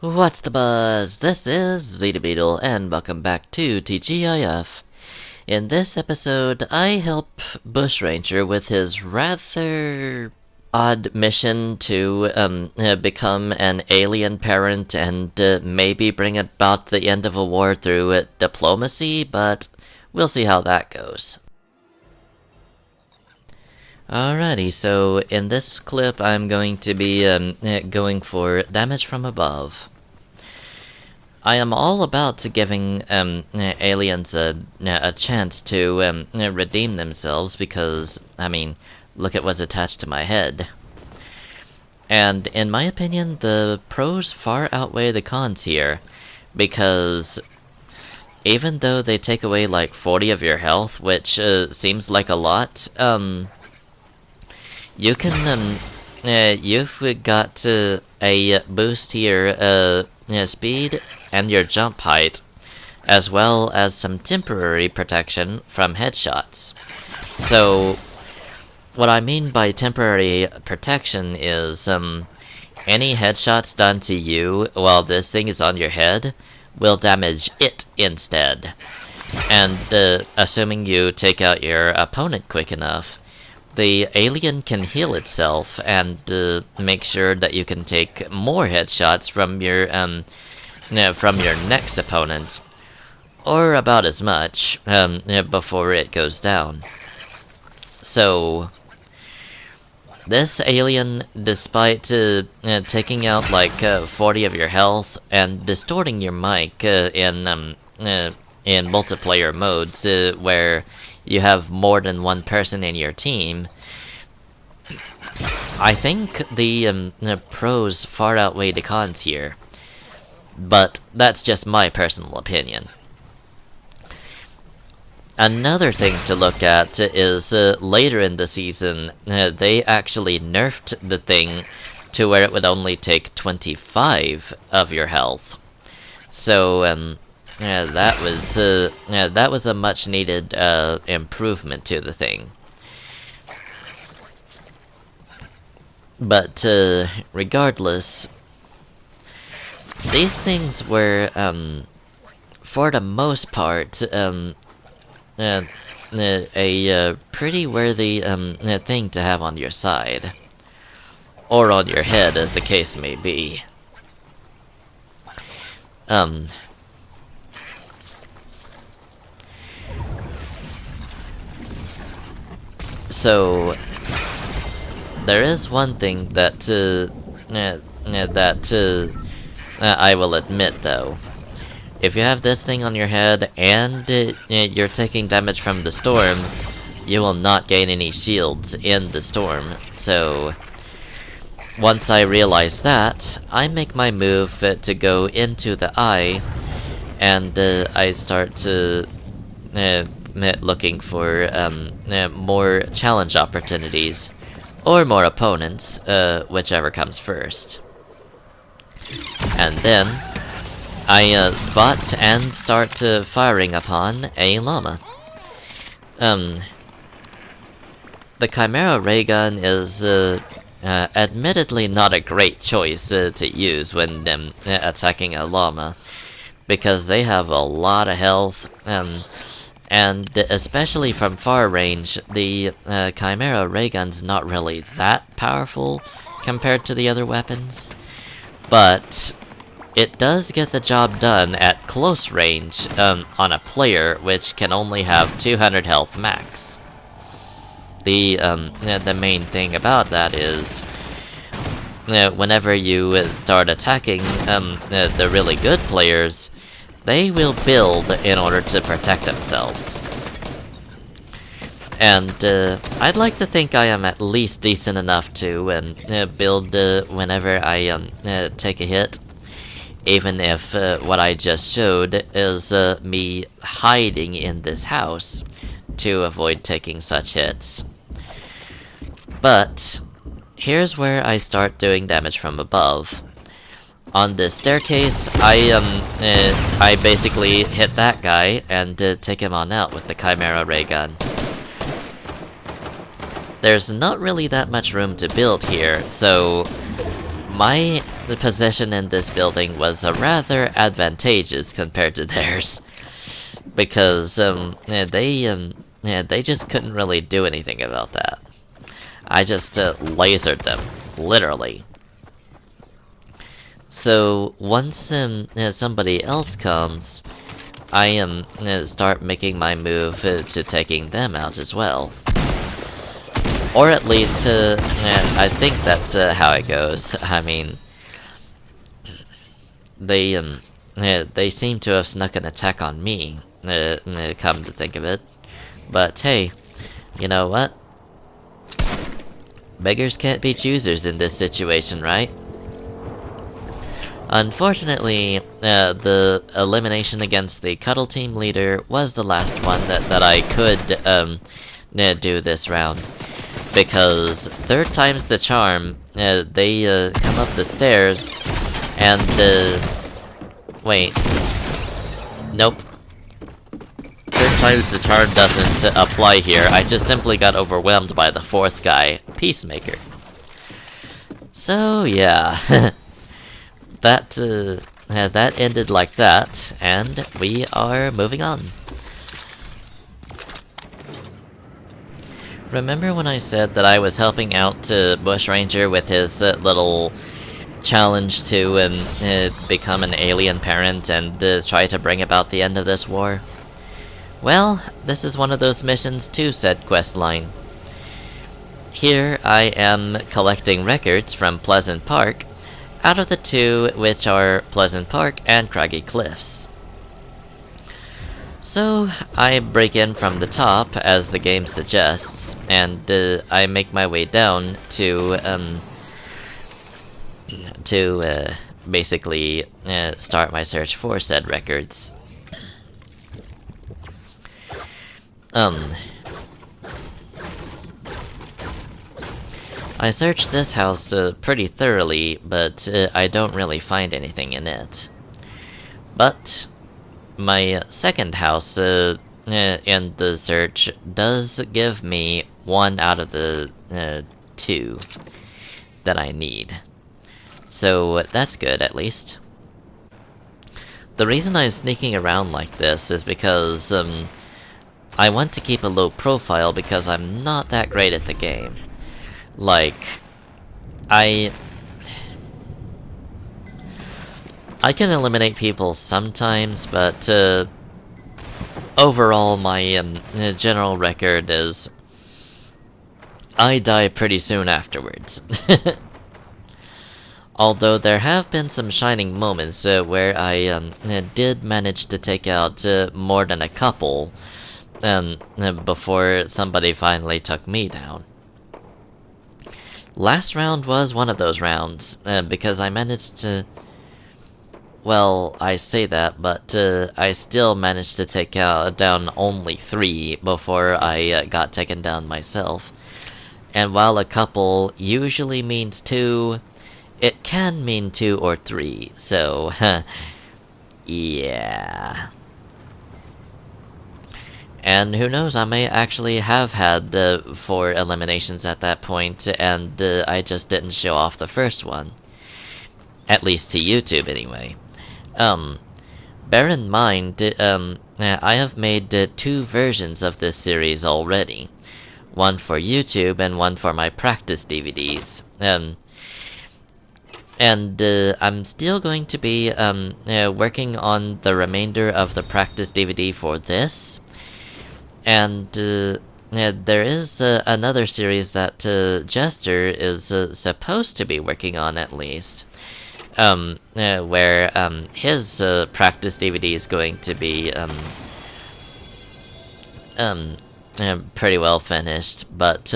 What's the buzz? This is Zeta Beetle, and welcome back to TGIF. In this episode, I help Bushranger with his rather odd mission to become an alien parent and maybe bring about the end of a war through diplomacy, but we'll see how that goes. Alrighty, so in this clip I'm going to be going for damage from above. I am all about giving aliens a chance to redeem themselves because, I mean, look at what's attached to my head. And in my opinion, the pros far outweigh the cons here, because even though they take away like 40 of your health, which seems like a lot, you can, you've got a boost to your speed and your jump height, as well as some temporary protection from headshots. So, what I mean by temporary protection is, any headshots done to you while this thing is on your head will damage it instead. And, assuming you take out your opponent quick enough, the alien can heal itself and make sure that you can take more headshots from your next opponent, or about as much before it goes down. So this alien, despite taking out like 40 of your health and distorting your mic in multiplayer modes where you have more than one person in your team, I think the pros far outweigh the cons here. But that's just my personal opinion. Another thing to look at is later in the season, they actually nerfed the thing to where it would only take 25 of your health. So that was a much needed improvement to the thing. But regardless, these things were for the most part a pretty worthy thing to have on your side, or on your head, as the case may be. So there is one thing that I will admit, though. If you have this thing on your head and you're taking damage from the storm, you will not gain any shields in the storm. So once I realize that, I make my move to go into the eye, and I start to looking for more challenge opportunities, or more opponents, whichever comes first. And then I spot and start firing upon a llama. The Chimera ray gun is admittedly not a great choice to use when attacking a llama, because they have a lot of health, and especially from far range, the Chimera ray gun's not really that powerful compared to the other weapons. But it does get the job done at close range on a player which can only have 200 health max. The main thing about that is whenever you start attacking the really good players, they will build in order to protect themselves. And I'd like to think I am at least decent enough to build whenever I take a hit, even if what I just showed is me hiding in this house to avoid taking such hits. But here's where I start doing damage from above. On this staircase, I basically hit that guy and take him on out with the Chimera ray gun. There's not really that much room to build here, so my the position in this building was rather advantageous compared to theirs, because they just couldn't really do anything about that. I just lasered them, literally. So once somebody else comes, I start making my move to taking them out as well. Or at least, I think that's how it goes. I mean, they seem to have snuck an attack on me, come to think of it. But hey, you know what? Beggars can't be choosers in this situation, right? Unfortunately, the elimination against the Cuddle Team leader was the last one that I could do this round. Because third time's the charm, they come up the stairs, and wait. Nope. Third time's the charm doesn't apply here. I just simply got overwhelmed by the fourth guy, Peacemaker. So yeah, that ended like that, and we are moving on. Remember when I said that I was helping out Bushranger with his little challenge to become an alien parent and try to bring about the end of this war? Well, this is one of those missions to said questline. Here I am collecting records from Pleasant Park, out of the two which are Pleasant Park and Craggy Cliffs. So, I break in from the top, as the game suggests, and I make my way down to basically start my search for said records. I searched this house pretty thoroughly, but I don't really find anything in it. But my second house in the search does give me 1 out of the 2 that I need. So that's good, at least. The reason I'm sneaking around like this is because I want to keep a low profile because I'm not that great at the game. Like, I can eliminate people sometimes, but overall my general record is I die pretty soon afterwards. Although there have been some shining moments where I did manage to take out more than a couple before somebody finally took me down. Last round was one of those rounds, because I managed to... Well, I say that, but I still managed to take down only 3 before I got taken down myself. And while a couple usually means 2, it can mean 2 or 3, so... yeah... And who knows, I may actually have had 4 eliminations at that point, and I just didn't show off the first one. At least to YouTube, anyway. Bear in mind, I have made 2 versions of this series already. One for YouTube and one for my practice DVDs. And I'm still going to be working on the remainder of the practice DVD for this. And there is another series that Jester is supposed to be working on, at least. Where his practice DVD is going to be pretty well finished, but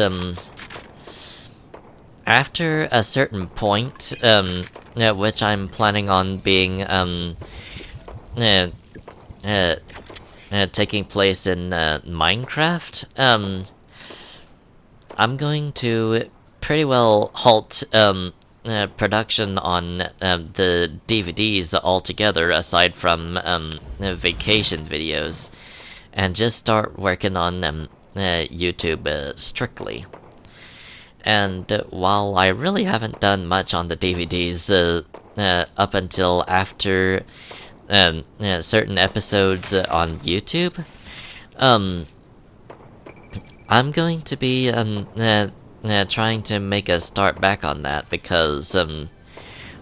after a certain point, which I'm planning on being taking place in Minecraft, I'm going to pretty well halt production on the DVDs altogether, aside from vacation videos, and just start working on YouTube strictly. And while I really haven't done much on the DVDs up until after certain episodes on YouTube, um, I'm going to be trying to make a start back on that because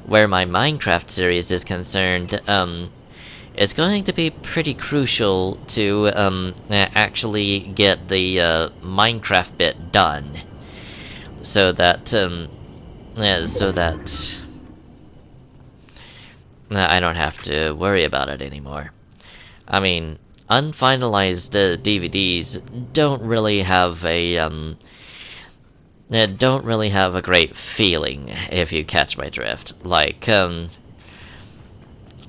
where my Minecraft series is concerned, it's going to be pretty crucial to actually get the Minecraft bit done, so that I don't have to worry about it anymore. I mean, unfinalized DVDs don't really have a great feeling, if you catch my drift. Like,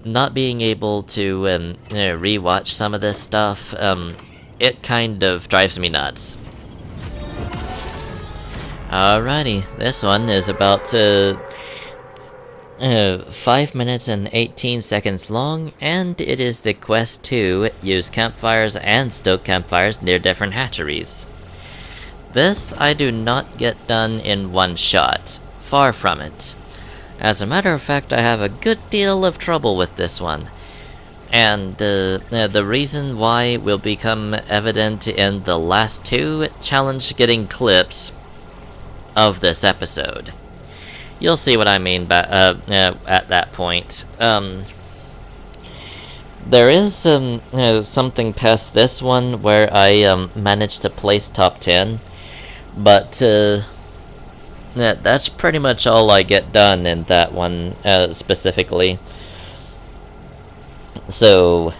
not being able to rewatch some of this stuff, it kind of drives me nuts. Alrighty, this one is about 5 minutes and 18 seconds long, and it is the quest to use campfires and stoke campfires near different hatcheries. This I do not get done in one shot, far from it. As a matter of fact, I have a good deal of trouble with this one, and the reason why will become evident in the last two challenge getting clips of this episode. You'll see what I mean by, at that point. There is something past this one where I managed to place top 10, but that's pretty much all I get done in that one specifically. So,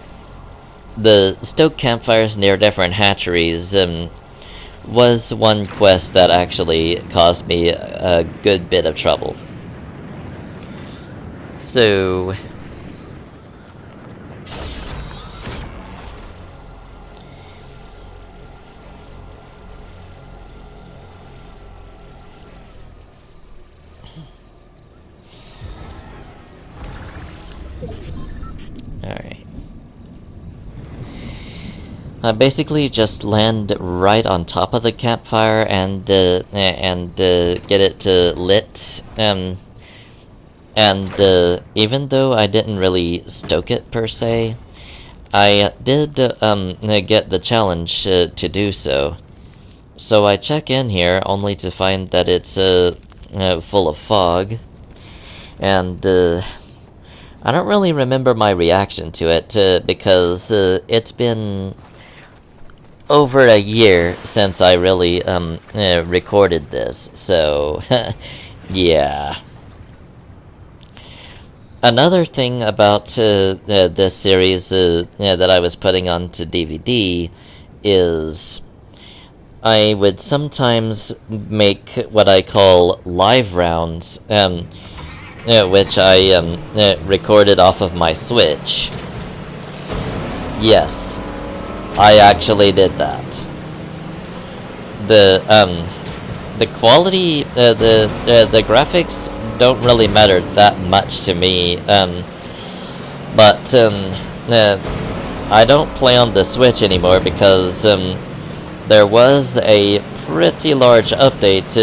the stoke campfires near different hatcheries was one quest that actually caused me a good bit of trouble. So, alright. I basically just land right on top of the campfire and get it lit. Even though I didn't really stoke it per se, I did get the challenge to do so. So I check in here only to find that it's full of fog, and I don't really remember my reaction to it because it's been over a year since I really recorded this, so yeah. Another thing about this series that I was putting onto DVD is I would sometimes make what I call live rounds, which I recorded off of my Switch. Yes, I actually did that. The quality, the graphics don't really matter that much to me, but I don't play on the Switch anymore because there was a pretty large update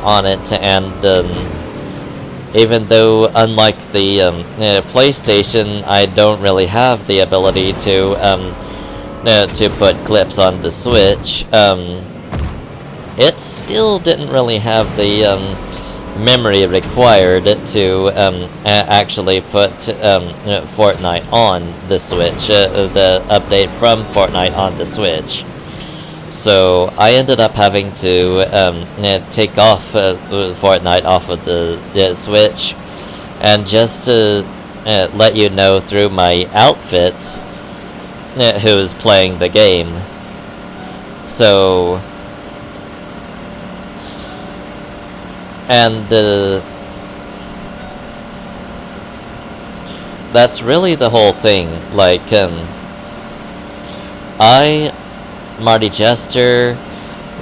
on it, and even though, unlike the PlayStation, I don't really have the ability to put clips on the Switch, it still didn't really have the memory required to actually put Fortnite on the Switch, the update from Fortnite on the Switch. So I ended up having to take off Fortnite off of the Switch, and just to let you know through my outfits who's playing the game. So, and that's really the whole thing. Like, I, Marty Jester,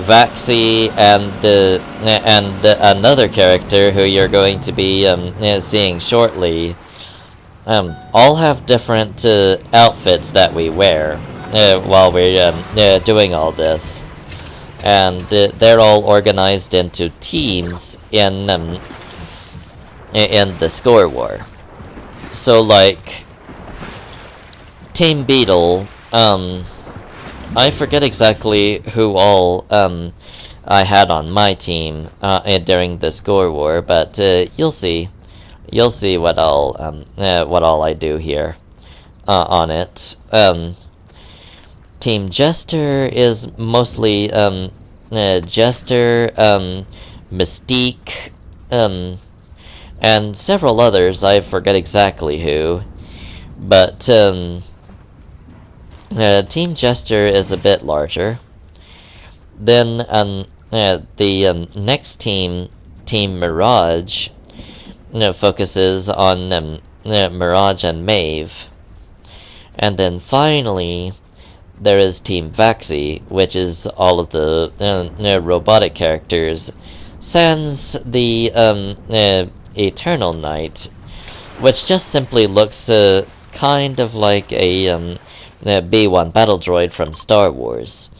Vaxi, and another character who you're going to be seeing shortly, all have different outfits that we wear while we're doing all this. and they're all organized into teams in the score war. So like Team Beetle, I forget exactly who all I had on my team during the score war, but you'll see what all I do here on it. Team Jester is mostly Jester, Mystique, and several others. I forget exactly who, but Team Jester is a bit larger. Then the next team, Team Mirage, focuses on Mirage and Maeve. And then finally, there is Team Vaxi, which is all of the robotic characters, sans the Eternal Knight, which just simply looks kind of like a B1 battle droid from Star Wars.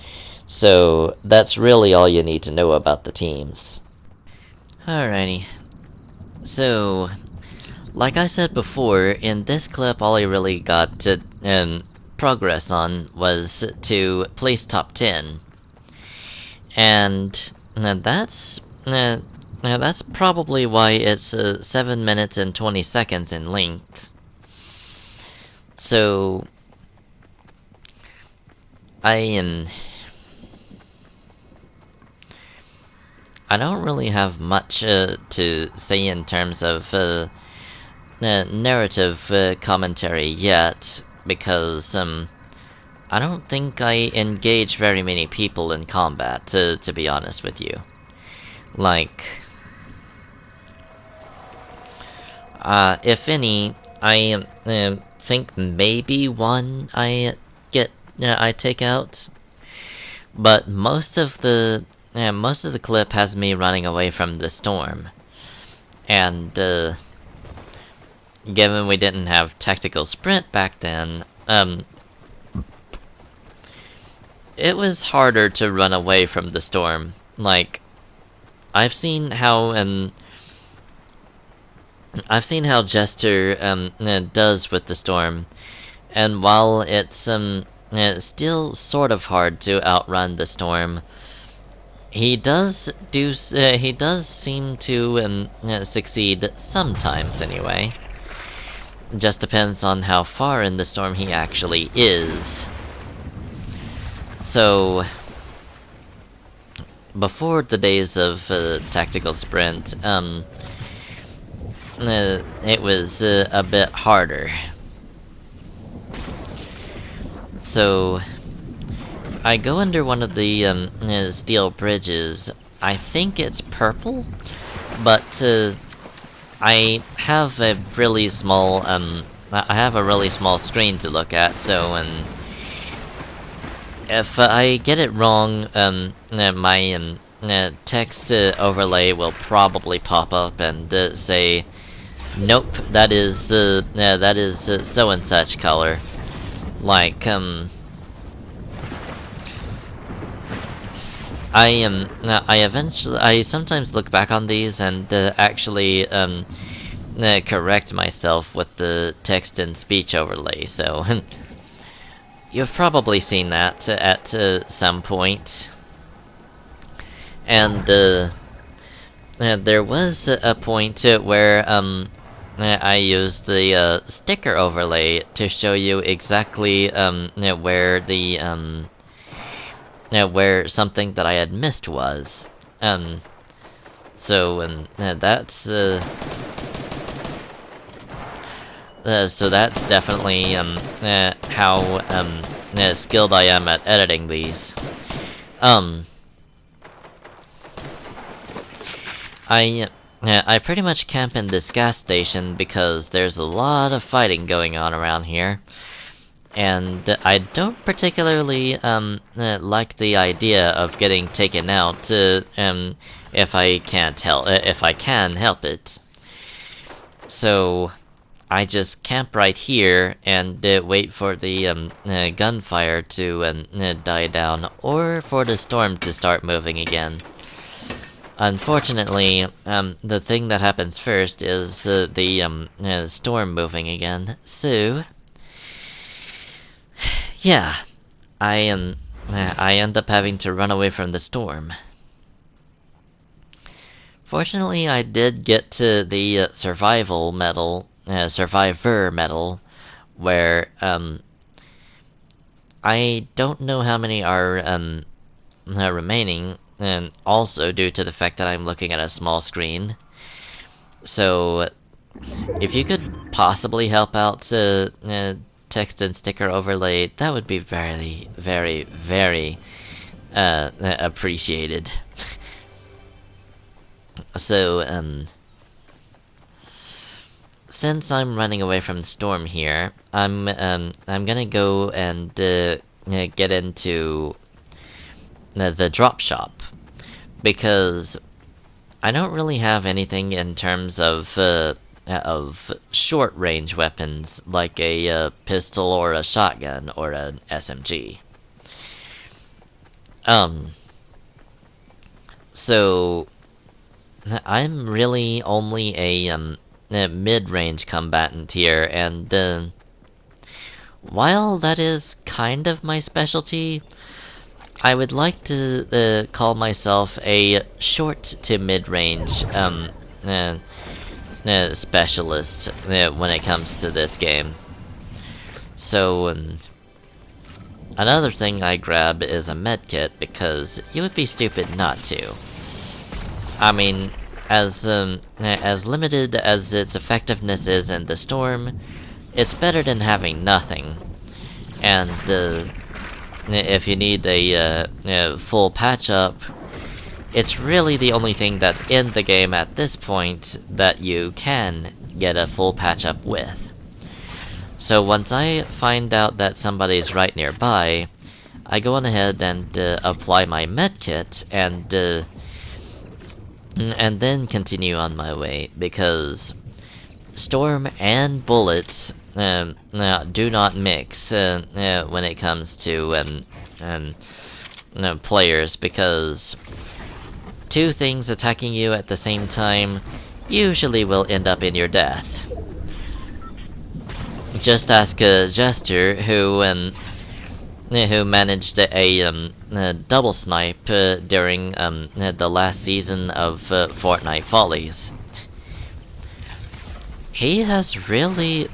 So that's really all you need to know about the teams. Alrighty. So, like I said before, in this clip all I really got to progress on was to place top 10. And that's probably why it's 7 minutes and 20 seconds in length. So I don't really have much to say in terms of narrative commentary yet, because I don't think I engage very many people in combat, to be honest with you. Like, if any, I think maybe one I take out, but most of the clip has me running away from the storm, and given we didn't have tactical sprint back then, it was harder to run away from the storm. Like, I've seen how Jester does with the storm, and while it's still sort of hard to outrun the storm, he does seem to succeed sometimes anyway. Just depends on how far in the storm he actually is. So, before the days of tactical sprint, it was a bit harder. So, I go under one of the steel bridges. I think it's purple, but I have a really small screen to look at, so if I get it wrong, my text overlay will probably pop up and say, "Nope, that is so and such color." Like I sometimes look back on these and actually correct myself with the text and speech overlay, so you've probably seen that at some point. And there was a point where I used the sticker overlay to show you exactly where the where something that I had missed was. So that's definitely how skilled I am at editing these. I pretty much camp in this gas station because there's a lot of fighting going on around here. And I don't particularly like the idea of getting taken out if I can help it. So I just camp right here and wait for the gunfire to die down, or for the storm to start moving again. Unfortunately, the thing that happens first is the storm moving again. So, yeah, I end up having to run away from the storm. Fortunately, I did get to the survivor medal, where I don't know how many are remaining, and also due to the fact that I'm looking at a small screen. So, if you could possibly help out text and sticker overlay, that would be very, very, very appreciated. So, since I'm running away from the storm here, I'm gonna go and get into the drop shop, because I don't really have anything in terms of short range weapons like a pistol or a shotgun or an SMG. So I'm really only a mid-range combatant here, and while that is kind of my specialty, I would like to call myself a short to mid-range specialist when it comes to this game. So another thing I grab is a medkit, because you would be stupid not to. I mean, as limited as its effectiveness is in the storm, it's better than having nothing. And if you need a full patch up, it's really the only thing that's in the game at this point that you can get a full patch up with. So once I find out that somebody's right nearby, I go on ahead and apply my medkit and then continue on my way, because storm and bullets do not mix when it comes to players, because two things attacking you at the same time usually will end up in your death. Just ask Jester, who managed a double snipe during the last season of Fortnite Follies. He has really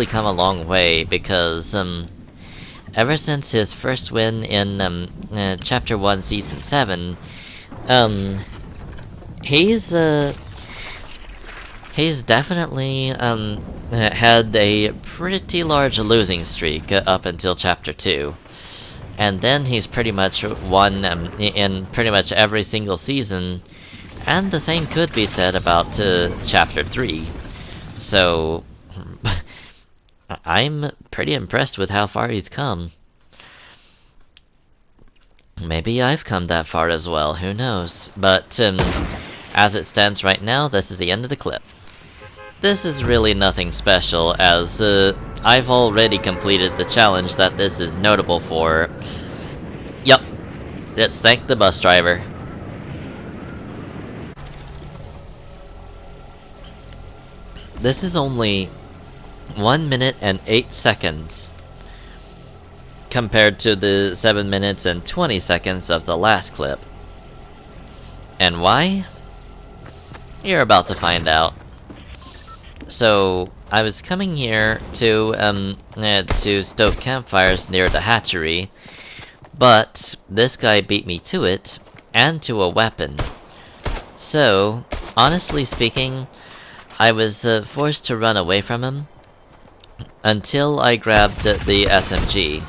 come a long way, because ever since his first win in Chapter 1, Season 7, he's definitely had a pretty large losing streak up until Chapter 2. And then he's pretty much won in pretty much every single season, and the same could be said about Chapter 3. So, I'm pretty impressed with how far he's come. Maybe I've come that far as well, who knows? But, as it stands right now, this is the end of the clip. This is really nothing special, as I've already completed the challenge that this is notable for. Yup, let's thank the bus driver. This is only 1 minute and 8 seconds compared to the 7 minutes and 20 seconds of the last clip. And why? You're about to find out. So, I was coming here to stoke campfires near the hatchery, but this guy beat me to it, and to a weapon. So, honestly speaking, I was forced to run away from him until I grabbed the SMG.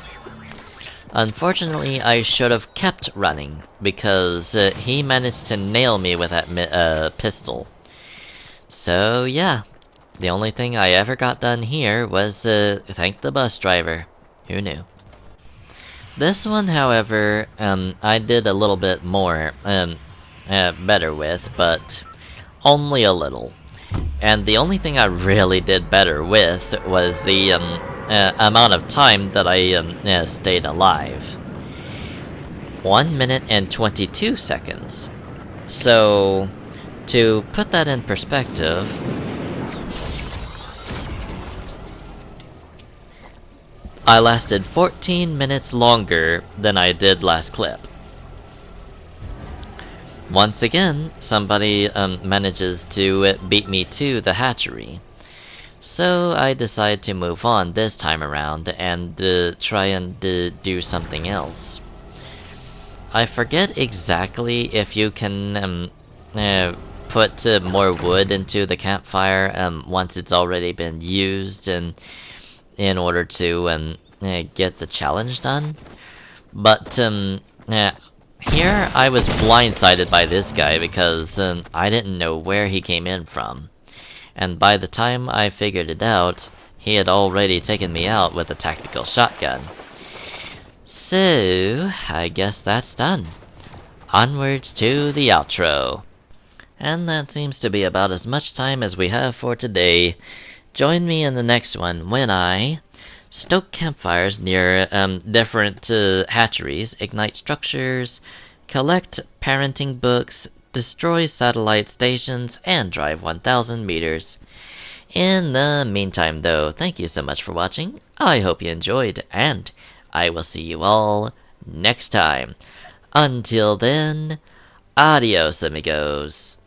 Unfortunately, I should have kept running, because he managed to nail me with that pistol. So yeah, the only thing I ever got done here was thank the bus driver. Who knew? This one, however, I did a little bit more better with, but only a little. And the only thing I really did better with was the amount of time that I stayed alive. 1 minute and 22 seconds. So, to put that in perspective, I lasted 14 minutes longer than I did last clip. Once again, somebody manages to beat me to the hatchery. So I decide to move on this time around and try and do something else. I forget exactly if you can put more wood into the campfire once it's already been used and in order to get the challenge done. But here I was blindsided by this guy because I didn't know where he came in from. And by the time I figured it out, he had already taken me out with a tactical shotgun. So, I guess that's done. Onwards to the outro. And that seems to be about as much time as we have for today. Join me in the next one when I stoke campfires near different hatcheries, ignite structures, collect parenting books, destroy satellite stations, and drive 1,000 meters. In the meantime, though, thank you so much for watching. I hope you enjoyed, and I will see you all next time. Until then, adios, amigos.